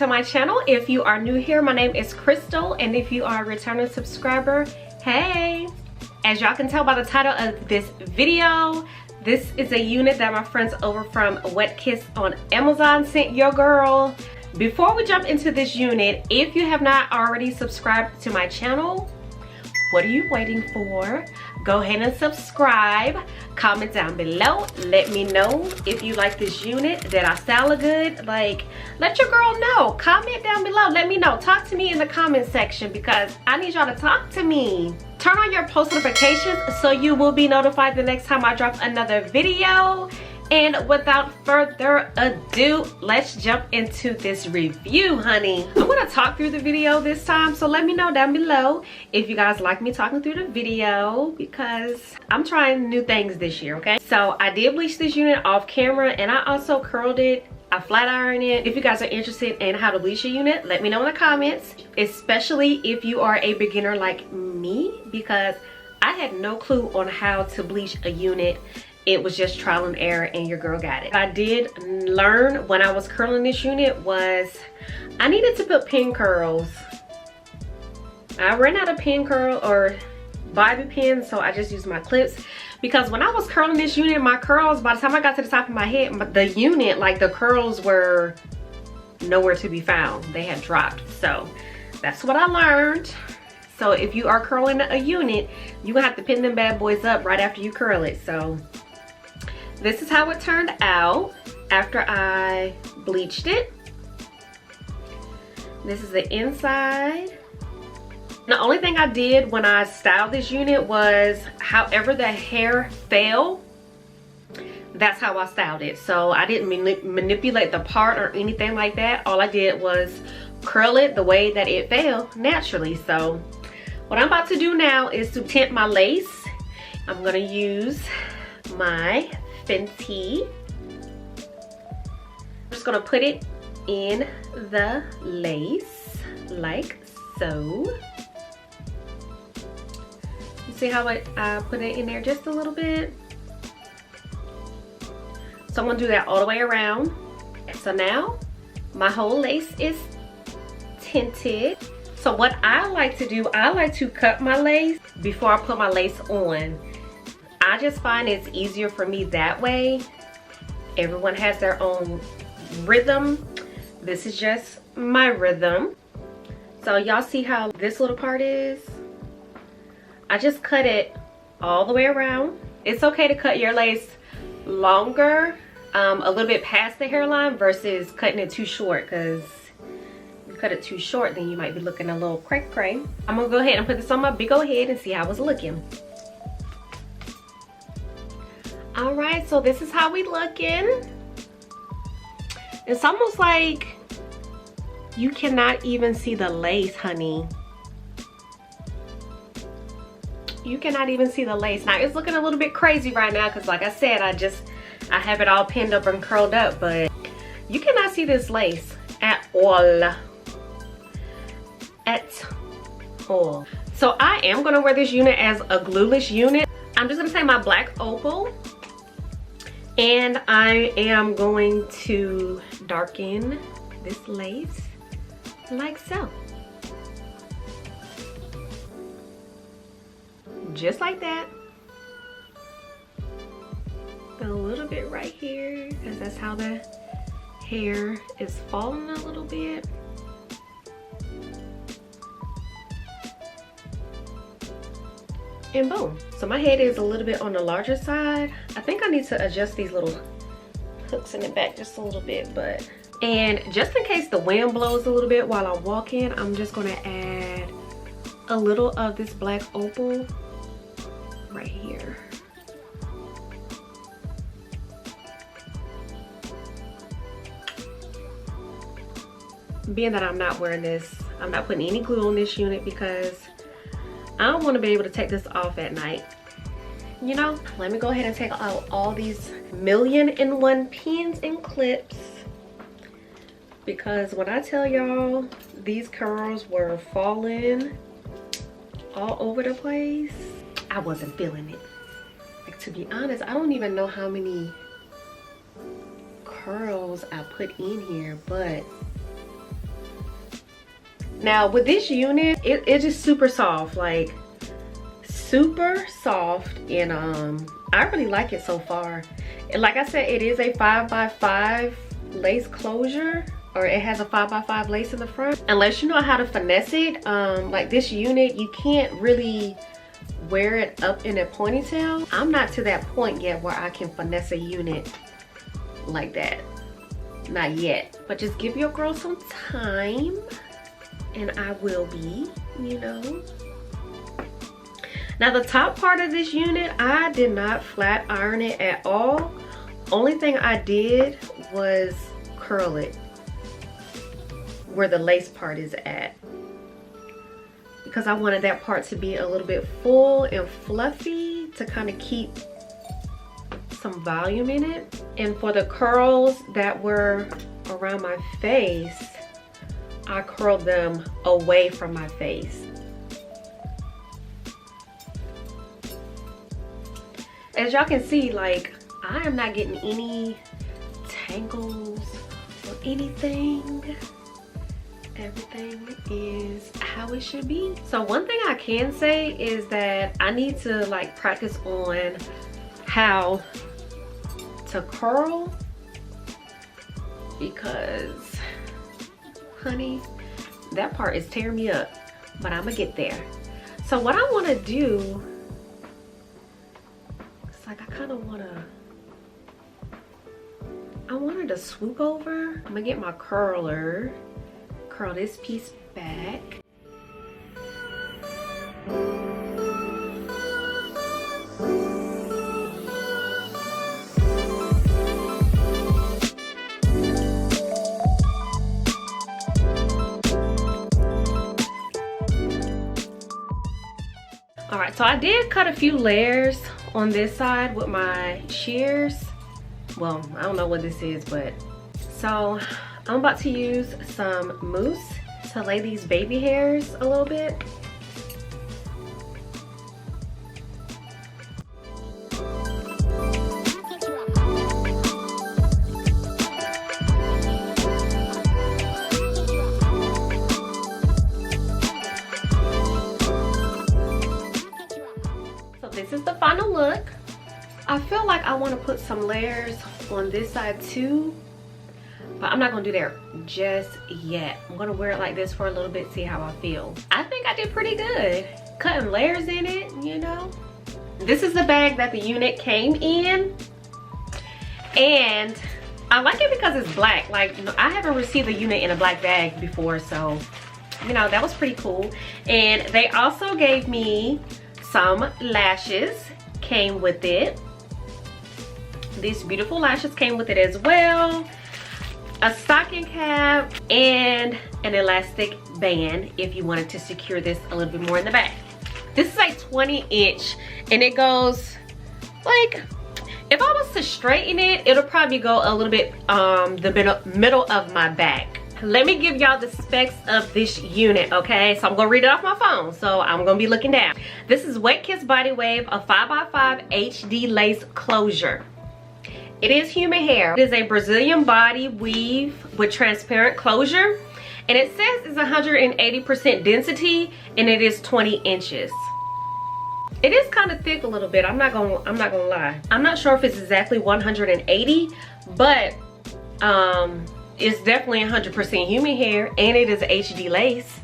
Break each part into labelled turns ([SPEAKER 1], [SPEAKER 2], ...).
[SPEAKER 1] to my channel. If you are new here, my name is Crystal, and if you are a returning subscriber, hey. As y'all can tell by the title of this video, this is a unit that my friends over from Westkiss on Amazon sent your girl. Before we jump into this unit, if you have not already subscribed to my channel, what are you waiting for? Go ahead and subscribe. Comment down below. Let me know if you like this unit. Did I style good? Like, let your girl know. Comment down below. Let me know. Talk to me in the comment section because I need y'all to talk to me. Turn on your post notifications so you will be notified the next time I drop another video. And without further ado, let's jump into this review, honey. I'm gonna talk through the video this time, so let me know down below if you guys like me talking through the video because I'm trying new things this year, okay? So I did bleach this unit off camera and I also curled it. I flat ironed it. If you guys are interested in how to bleach a unit, let me know in the comments, especially if you are a beginner like me because I had no clue on how to bleach a unit. It was just trial and error and your girl got it. What I did learn when I was curling this unit was I needed to put pin curls. I ran out of pin curl or bobby pins, so I just used my clips because when I was curling this unit, my curls, by the time I got to the top of my head, the unit, like the curls were nowhere to be found. They had dropped. So that's what I learned. So if you are curling a unit, you're gonna have to pin them bad boys up right after you curl it. So this is how it turned out after I bleached it. This is the inside. The only thing I did when I styled this unit was however the hair fell, that's how I styled it. So I didn't manipulate the part or anything like that. All I did was curl it the way that it fell naturally. So what I'm about to do now is to tint my lace. I'm gonna use my Fenty. I'm just gonna put it in the lace like so. You see how I put it in there just a little bit? So I'm gonna do that all the way around. So now my whole lace is tinted. So what I like to do, I like to cut my lace before I put my lace on. I just find it's easier for me that way. Everyone has their own rhythm. This is just my rhythm. So y'all see how this little part is? I just cut it all the way around. It's okay to cut your lace longer, a little bit past the hairline versus cutting it too short, because if you cut it too short, then you might be looking a little cray-cray. I'm gonna go ahead and put this on my big old head and see how it's looking. All right, so this is how we looking. It's almost like you cannot even see the lace, honey. You cannot even see the lace. Now it's looking a little bit crazy right now because like I said, I have it all pinned up and curled up, but you cannot see this lace at all. At all. So I am gonna wear this unit as a glueless unit. I'm just gonna take my black opal and I am going to darken this lace like so. Just like that. A little bit right here because that's how the hair is falling a little bit. And boom. So my head is a little bit on the larger side. I think I need to adjust these little hooks in the back just a little bit, but and just in case the wind blows a little bit while I'm walking, I'm just gonna add a little of this black opal right here. Being that I'm not wearing this, I'm not putting any glue on this unit because I don't want to be able to take this off at night. You know, let me go ahead and take out all these 1,000,001 pins and clips because when I tell y'all these curls were falling all over the place, I wasn't feeling it. Like, to be honest, I don't even know how many curls I put in here, but Now with this unit, it's just super soft, like super soft, and I really like it so far. And like I said, it is a 5x5 lace closure, or it has a 5x5 lace in the front. Unless you know how to finesse it, like this unit, you can't really wear it up in a ponytail. I'm not to that point yet where I can finesse a unit like that. Not yet. But just give your girl some time, and I will be, you know. Now the top part of this unit, I did not flat iron it at all. Only thing I did was curl it where the lace part is at, because I wanted that part to be a little bit full and fluffy to kind of keep some volume in it. And for the curls that were around my face, I curled them away from my face. As y'all can see, like, I am not getting any tangles or anything. Everything is how it should be. So one thing I can say is that I need to like practice on how to curl, because honey, that part is tearing me up, but I'm gonna get there. So what I want to do, it's like I wanted to swoop over. I'm gonna get my curler, curl this piece back. All right, so I did cut a few layers on this side with my shears. Well, I don't know what this is, but so I'm about to use some mousse to lay these baby hairs a little bit. So this is the final look. I feel like I want to put some layers on this side too, but I'm not gonna do that just yet. I'm gonna wear it like this for a little bit, see how I feel. I think I did pretty good cutting layers in it, you know. This is the bag that the unit came in, and I like it because it's black. Like, I haven't received a unit in a black bag before, so you know, that was pretty cool. And they also gave me some lashes, came with it. These beautiful lashes came with it as well. A stocking cap and an elastic band if you wanted to secure this a little bit more in the back. This is a 20-inch, and it goes like, if I was to straighten it, it'll probably go a little bit the middle of my back. Let me give y'all the specs of this unit, okay? So I'm gonna read it off my phone, so I'm gonna be looking down. This is Westkiss Body Wave, a 5x5 HD lace closure. It is human hair. It is a Brazilian body weave with transparent closure, and it says it's 180% density, and it is 20 inches. It is kind of thick a little bit. I'm not gonna lie. I'm not sure if it's exactly 180, but it's definitely 100% human hair, and it is HD lace.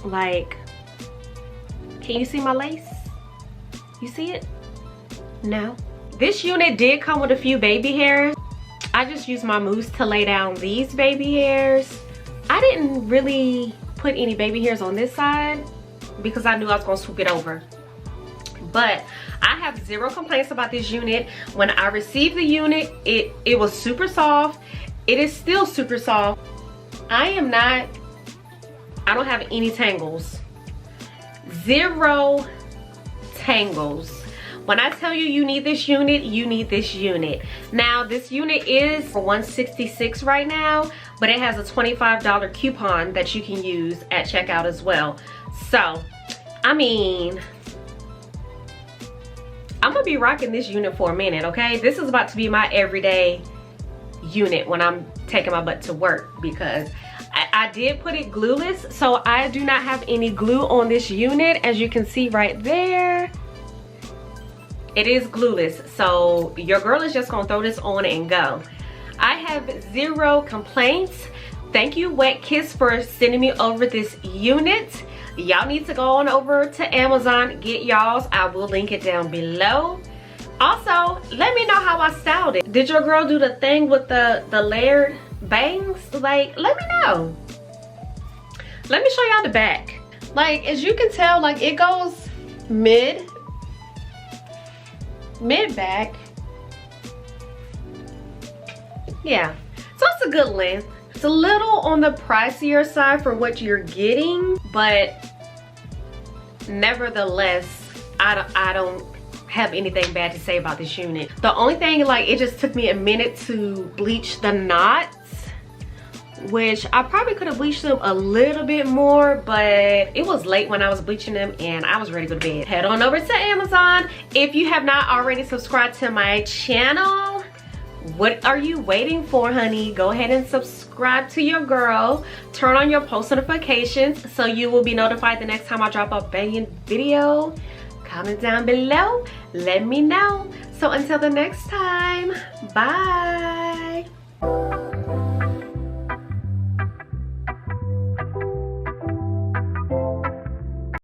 [SPEAKER 1] Like, can you see my lace? You see it? No. This unit did come with a few baby hairs. I just used my mousse to lay down these baby hairs. I didn't really put any baby hairs on this side because I knew I was gonna swoop it over. But I have zero complaints about this unit. When I received the unit, it was super soft. It is still super soft. I don't have any tangles. Zero tangles. When I tell you you need this unit, you need this unit. Now, this unit is for $166 right now, but it has a $25 coupon that you can use at checkout as well. So, I mean, I'm gonna be rocking this unit for a minute, okay? This is about to be my everyday unit when I'm taking my butt to work, because I did put it glueless, so I do not have any glue on this unit. As you can see right there, it is glueless, so your girl is just gonna throw this on and go. I have 0 complaints. Thank you, Westkiss, for sending me over this unit. Y'all need to go on over to Amazon, get y'all's. I will link it down below. Also, let me know how I styled it. Did your girl do the thing with the layered bangs? Like, let me know. Let me show y'all the back. Like, as you can tell, like, it goes mid back. Yeah, so it's a good length. It's a little on the pricier side for what you're getting, but nevertheless, I don't have anything bad to say about this unit. The only thing, like, it just took me a minute to bleach the knots, which I probably could have bleached them a little bit more, but it was late when I was bleaching them and I was ready to go to bed. Head on over to Amazon. If you have not already subscribed to my channel, what are you waiting for, honey? Go ahead and subscribe to your girl. Turn on your post notifications so you will be notified the next time I drop a banging video. Comment down below, let me know. So until the next time, bye.